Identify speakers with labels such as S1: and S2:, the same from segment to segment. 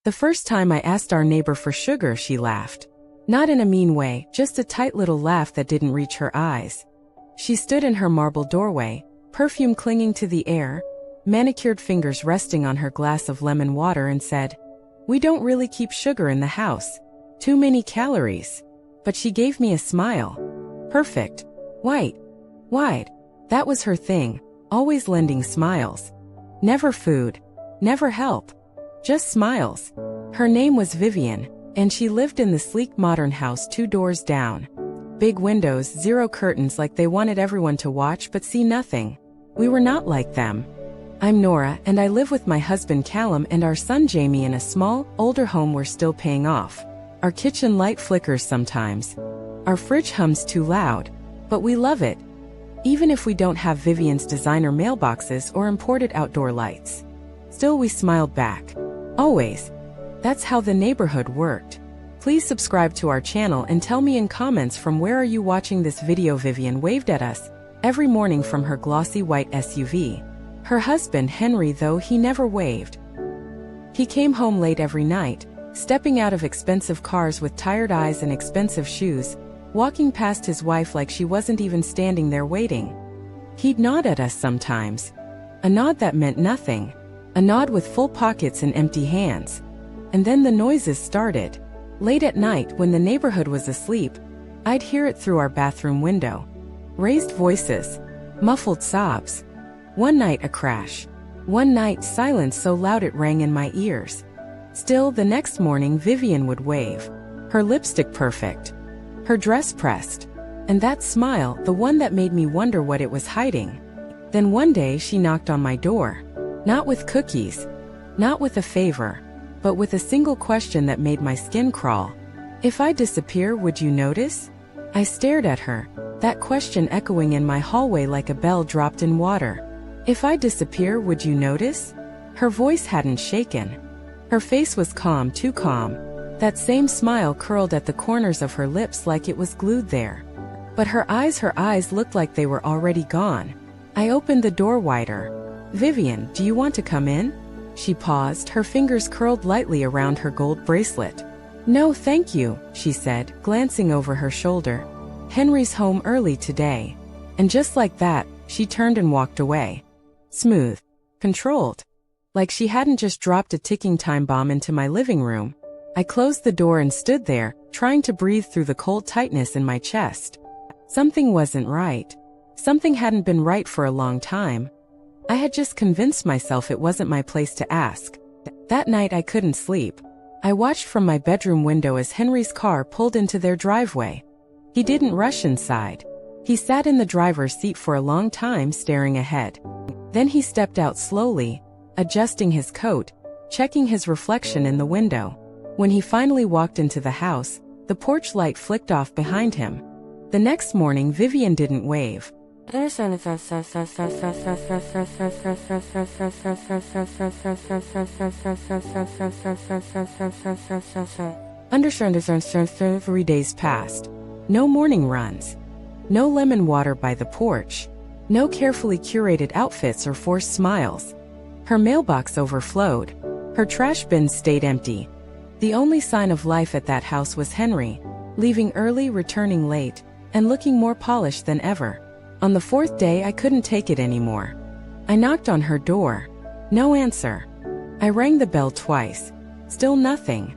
S1: The first time I asked our neighbor for sugar, she laughed. Not in a mean way, just a tight little laugh that didn't reach her eyes. She stood in her marble doorway, perfume clinging to the air, manicured fingers resting on her glass of lemon water, and said, "We don't really keep sugar in the house. Too many calories." But she gave me a smile. Perfect. White. Wide. That was her thing, always lending smiles. Never food. Never help. Just smiles. Her name was Vivienne, and she lived in the sleek modern house 2 doors down. Big windows, 0 curtains, like they wanted everyone to watch but see nothing. We were not like them. I'm Nora, and I live with my husband Callum and our son Jamie in a small, older home we're still paying off. Our kitchen light flickers sometimes. Our fridge hums too loud, but we love it. Even if we don't have Vivienne's designer mailboxes or imported outdoor lights. Still, we smiled back. Always. That's how the neighborhood worked. Please subscribe to our channel and tell me in comments from where are you watching this video. Vivienne waved at us every morning from her glossy white SUV. Her husband Henry, though, he never waved. He came home late every night, stepping out of expensive cars with tired eyes and expensive shoes, walking past his wife like she wasn't even standing there waiting. He'd nod at us sometimes. A nod that meant nothing. A nod with full pockets and empty hands. And then the noises started. Late at night, when the neighborhood was asleep, I'd hear it through our bathroom window. Raised voices. Muffled sobs. One night a crash. One night silence so loud it rang in my ears. Still, the next morning Vivienne would wave. Her lipstick perfect. Her dress pressed. And that smile, the one that made me wonder what it was hiding. Then one day she knocked on my door. Not with cookies. Not with a favor. But with a single question that made my skin crawl. If I disappear, would you notice? I stared at her, that question echoing in my hallway like a bell dropped in water. If I disappear, would you notice? Her voice hadn't shaken. Her face was calm, too calm. That same smile curled at the corners of her lips like it was glued there. But her eyes looked like they were already gone. I opened the door wider. "Vivienne, do you want to come in?" She paused, her fingers curled lightly around her gold bracelet. "No, thank you," she said, glancing over her shoulder. "Henry's home early today." And just like that, she turned and walked away. Smooth. Controlled. Like she hadn't just dropped a ticking time bomb into my living room. I closed the door and stood there, trying to breathe through the cold tightness in my chest. Something wasn't right. Something hadn't been right for a long time. I had just convinced myself it wasn't my place to ask. That night I couldn't sleep. I watched from my bedroom window as Henry's car pulled into their driveway. He didn't rush inside. He sat in the driver's seat for a long time, staring ahead. Then he stepped out slowly, adjusting his coat, checking his reflection in the window. When he finally walked into the house, the porch light flicked off behind him. The next morning, Vivienne didn't wave. Under 3 days passed. No morning runs. No lemon water by the porch. No carefully curated outfits or forced smiles. Her mailbox overflowed. Her trash bins stayed empty. The only sign of life at that house was Henry, leaving early, returning late, and looking more polished than ever. On the 4th day, I couldn't take it anymore. I knocked on her door. No answer. I rang the bell twice. Still nothing.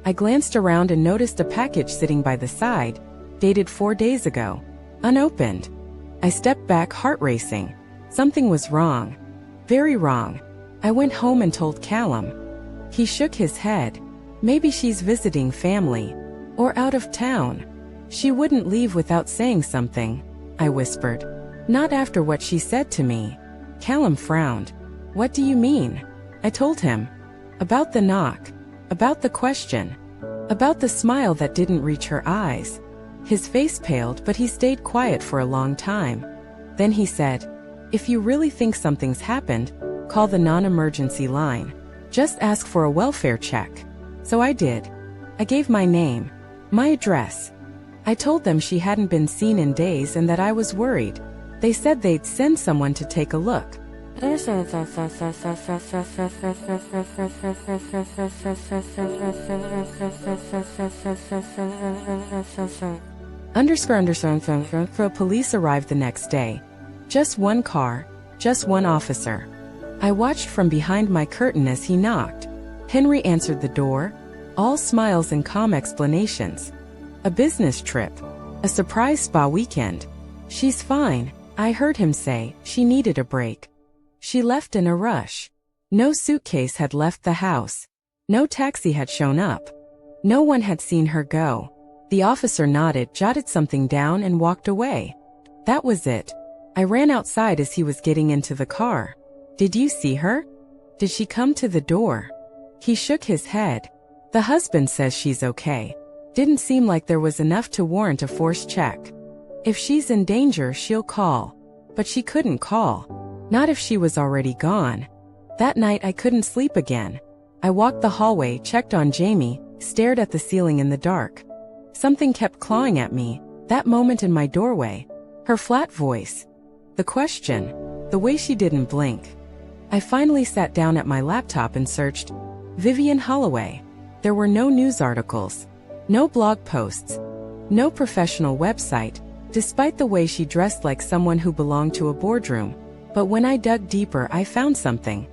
S1: I glanced around and noticed a package sitting by the side, dated 4 days ago. Unopened. I stepped back, heart racing. Something was wrong. Very wrong. I went home and told Callum. He shook his head. Maybe she's visiting family. Or out of town. She wouldn't leave without saying something, I whispered. Not after what she said to me. Callum frowned. What do you mean? I told him. About the knock. About the question. About the smile that didn't reach her eyes. His face paled, but he stayed quiet for a long time. Then he said, "If you really think something's happened, call the non-emergency line. Just ask for a welfare check." So I did. I gave my name. My address. I told them she hadn't been seen in days and that I was worried. They said they'd send someone to take a look. Police arrived the next day. Just one car, just one officer. I watched from behind my curtain as he knocked. Henry answered the door, all smiles and calm explanations. A business trip. A surprise spa weekend. She's fine, I heard him say. She needed a break. She left in a rush. No suitcase had left the house. No taxi had shown up. No one had seen her go. The officer nodded, jotted something down, and walked away. That was it. I ran outside as he was getting into the car. Did you see her? Did she come to the door? He shook his head. The husband says she's okay. Didn't seem like there was enough to warrant a forced check. If she's in danger, she'll call. But she couldn't call. Not if she was already gone. That night I couldn't sleep again. I walked the hallway, checked on Jamie, stared at the ceiling in the dark. Something kept clawing at me, that moment in my doorway. Her flat voice. The question. The way she didn't blink. I finally sat down at my laptop and searched Vivienne Holloway. There were no news articles. No blog posts. No professional website, despite the way she dressed like someone who belonged to a boardroom. But when I dug deeper, I found something.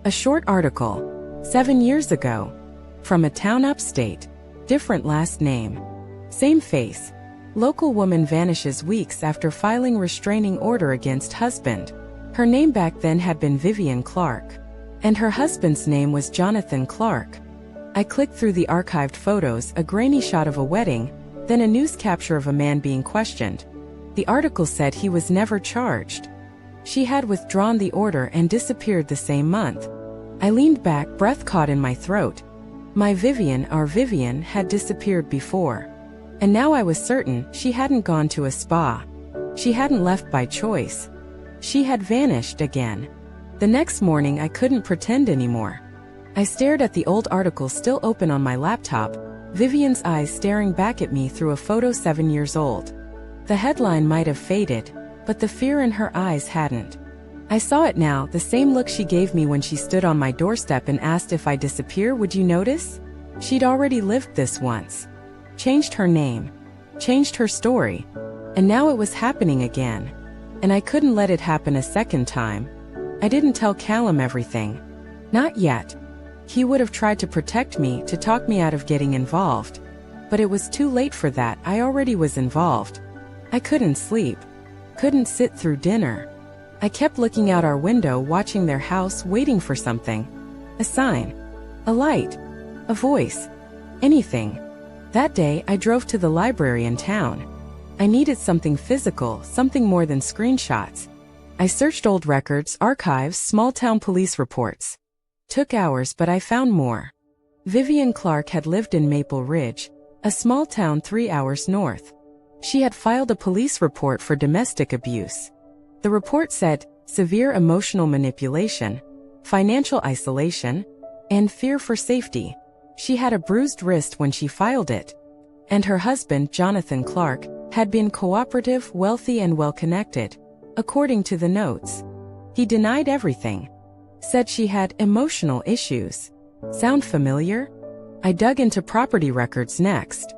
S1: A short article. 7 years ago. From a town upstate. Different last name. Same face. Local woman vanishes weeks after filing restraining order against husband. Her name back then had been Vivienne Clark. And her husband's name was Jonathan Clark. I clicked through the archived photos, a grainy shot of a wedding, then a news capture of a man being questioned. The article said he was never charged. She had withdrawn the order and disappeared the same month. I leaned back, breath caught in my throat. My Vivienne, our Vivienne, had disappeared before. And now I was certain she hadn't gone to a spa. She hadn't left by choice. She had vanished again. The next morning I couldn't pretend anymore. I stared at the old article still open on my laptop, Vivienne's eyes staring back at me through a photo 7 years old. The headline might have faded, but the fear in her eyes hadn't. I saw it now, the same look she gave me when she stood on my doorstep and asked if I disappear, would you notice? She'd already lived this once. Changed her name. Changed her story. And now it was happening again. And I couldn't let it happen a second time. I didn't tell Callum everything. Not yet. He would have tried to protect me, to talk me out of getting involved. But it was too late for that, I already was involved. I couldn't sleep. Couldn't sit through dinner. I kept looking out our window, watching their house, waiting for something. A sign. A light. A voice. Anything. That day, I drove to the library in town. I needed something physical, something more than screenshots. I searched old records, archives, small-town police reports. Took hours, but I found more. Vivienne Clark had lived in Maple Ridge, a small town 3 hours north. She had filed a police report for domestic abuse. The report said, severe emotional manipulation, financial isolation, and fear for safety. She had a bruised wrist when she filed it. And her husband, Jonathan Clark, had been cooperative, wealthy, and well-connected, according to the notes. He denied everything. Said she had emotional issues. Sound familiar? I dug into property records next.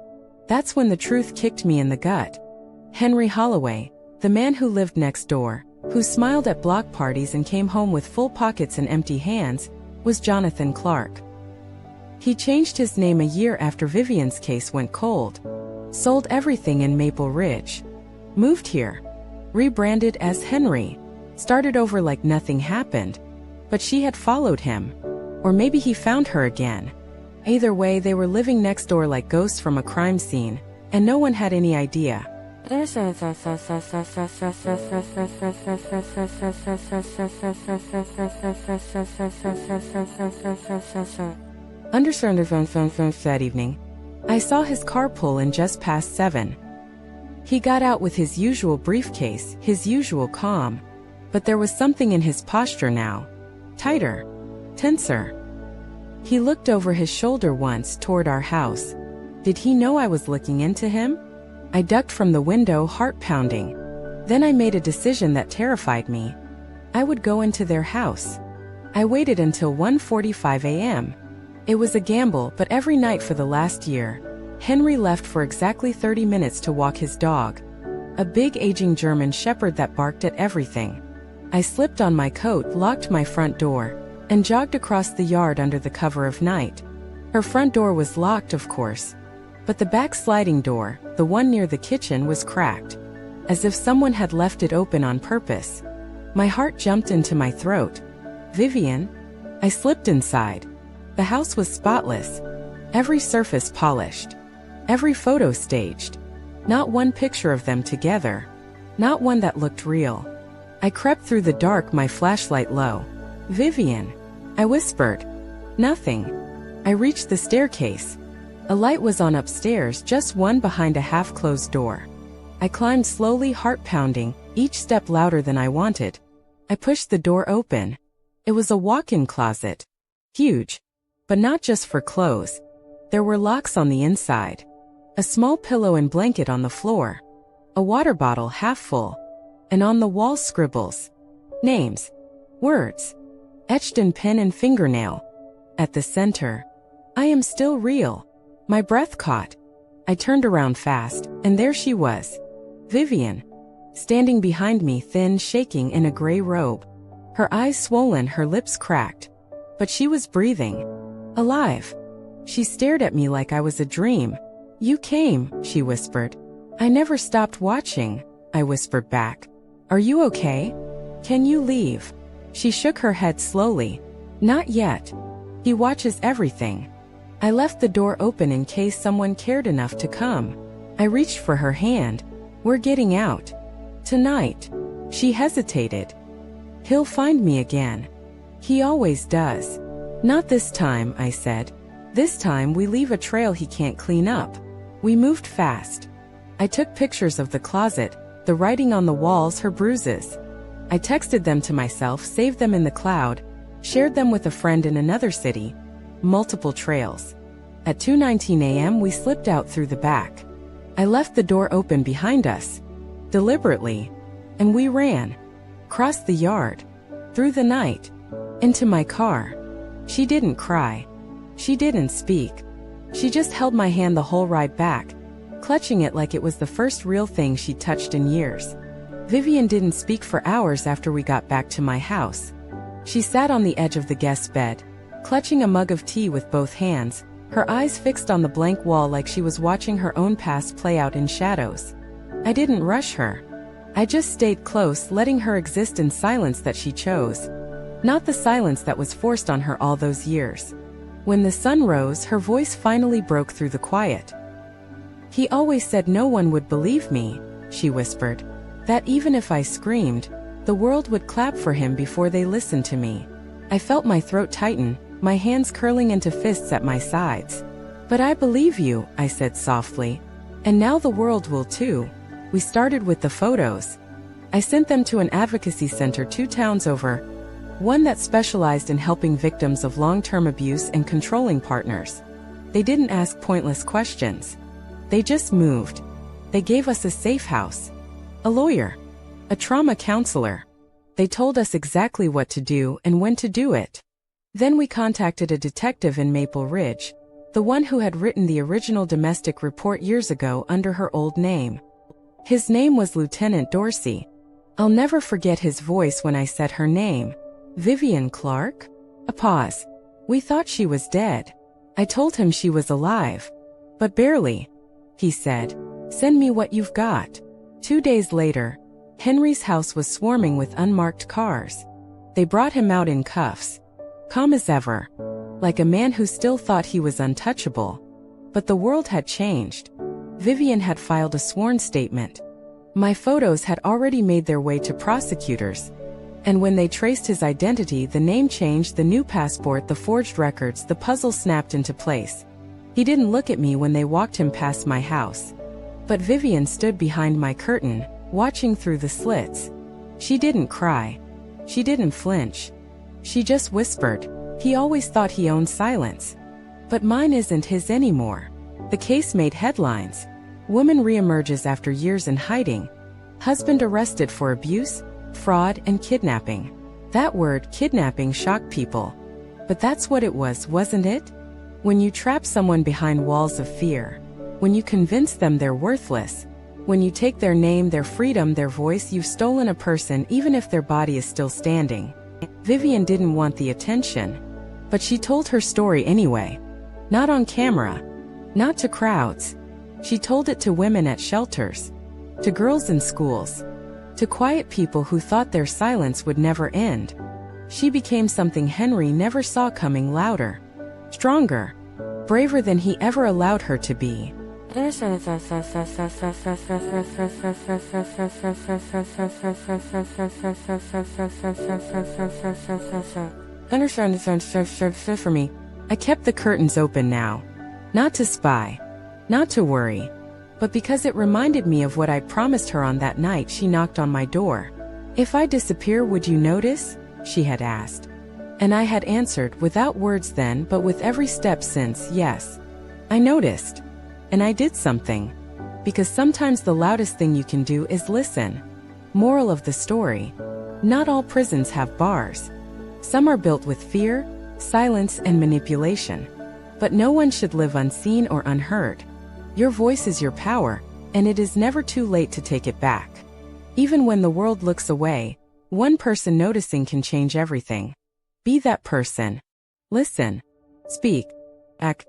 S1: That's when the truth kicked me in the gut. Henry Holloway, the man who lived next door, who smiled at block parties and came home with full pockets and empty hands, was Jonathan Clark. He changed his name a year after Vivienne's case went cold. Sold everything in Maple Ridge. Moved here. Rebranded as Henry. Started over like nothing happened. But she had followed him. Or maybe he found her again. Either way, they were living next door like ghosts from a crime scene, and no one had any idea. That evening, I saw his car pull in just past 7. He got out with his usual briefcase, his usual calm. But there was something in his posture now. Tighter. Tenser. He looked over his shoulder once toward our house. Did he know I was looking into him? I ducked from the window, heart pounding. Then I made a decision that terrified me. I would go into their house. I waited until 1:45 a.m. It was a gamble, but every night for the last year, Henry left for exactly 30 minutes to walk his dog, a big aging German shepherd that barked at everything. I slipped on my coat, locked my front door, and jogged across the yard under the cover of night. Her front door was locked, of course, but the back sliding door, the one near the kitchen, was cracked, as if someone had left it open on purpose. My heart jumped into my throat. Vivienne? I slipped inside. The house was spotless, every surface polished, every photo staged. Not one picture of them together, not one that looked real. I crept through the dark, my flashlight low. Vivienne, I whispered. Nothing. I reached the staircase. A light was on upstairs, just one behind a half-closed door. I climbed slowly, heart pounding, each step louder than I wanted. I pushed the door open. It was a walk-in closet. Huge. But not just for clothes. There were locks on the inside. A small pillow and blanket on the floor. A water bottle half full. And on the wall scribbles. Names. Words. Etched in pen and fingernail. At the center. I am still real. My breath caught. I turned around fast, and there she was. Vivienne. Standing behind me, thin, shaking in a gray robe. Her eyes swollen, her lips cracked. But she was breathing. Alive. She stared at me like I was a dream. You came, she whispered. I never stopped watching, I whispered back. Are you okay? Can you leave? She shook her head slowly. Not yet. He watches everything. I left the door open in case someone cared enough to come. I reached for her hand. We're getting out. Tonight. She hesitated. He'll find me again. He always does. Not this time, I said. This time we leave a trail he can't clean up. We moved fast. I took pictures of the closet, the writing on the walls, her bruises. I texted them to myself, saved them in the cloud, shared them with a friend in another city. Multiple trails. At 2:19 a.m. we slipped out through the back. I left the door open behind us. Deliberately. And we ran. Crossed the yard. Through the night. Into my car. She didn't cry. She didn't speak. She just held my hand the whole ride back, clutching it like it was the first real thing she'd touched in years. Vivienne didn't speak for hours after we got back to my house. She sat on the edge of the guest bed, clutching a mug of tea with both hands, her eyes fixed on the blank wall like she was watching her own past play out in shadows. I didn't rush her. I just stayed close, letting her exist in silence that she chose. Not the silence that was forced on her all those years. When the sun rose, her voice finally broke through the quiet. He always said no one would believe me, she whispered. That even if I screamed, the world would clap for him before they listened to me. I felt my throat tighten, my hands curling into fists at my sides. But I believe you, I said softly. And now the world will too. We started with the photos. I sent them to an advocacy center 2 towns over, one that specialized in helping victims of long-term abuse and controlling partners. They didn't ask pointless questions. They just moved. They gave us a safe house, a lawyer, a trauma counselor. They told us exactly what to do and when to do it. Then we contacted a detective in Maple Ridge, the one who had written the original domestic report years ago under her old name. His name was Lieutenant Dorsey. I'll never forget his voice when I said her name. Vivienne Clark? A pause. We thought she was dead. I told him she was alive. But barely. He said, send me what you've got. 2 days later, Henry's house was swarming with unmarked cars. They brought him out in cuffs. Calm as ever. Like a man who still thought he was untouchable. But the world had changed. Vivienne had filed a sworn statement. My photos had already made their way to prosecutors. And when they traced his identity, the name changed, the new passport, the forged records, the puzzle snapped into place. He didn't look at me when they walked him past my house. But Vivienne stood behind my curtain, watching through the slits. She didn't cry. She didn't flinch. She just whispered, he always thought he owned silence. But mine isn't his anymore. The case made headlines. Woman reemerges after years in hiding. Husband arrested for abuse, fraud, and kidnapping. That word, kidnapping, shocked people. But that's what it was, wasn't it? When you trap someone behind walls of fear, when you convince them they're worthless, when you take their name, their freedom, their voice, you've stolen a person even if their body is still standing. Vivienne didn't want the attention, but she told her story anyway. Not on camera, not to crowds. She told it to women at shelters, to girls in schools, to quiet people who thought their silence would never end. She became something Henry never saw coming, louder, stronger, braver than he ever allowed her to be. For me, I kept the curtains open now. Not to spy, not to worry, but because it reminded me of what I promised her on that night she knocked on my door. If I disappear, would you notice? She had asked. And I had answered, without words then, but with every step since, yes. I noticed. And I did something. Because sometimes the loudest thing you can do is listen. Moral of the story: not all prisons have bars. Some are built with fear, silence, and manipulation. But no one should live unseen or unheard. Your voice is your power, and it is never too late to take it back. Even when the world looks away, one person noticing can change everything. Be that person. Listen. Speak. Act.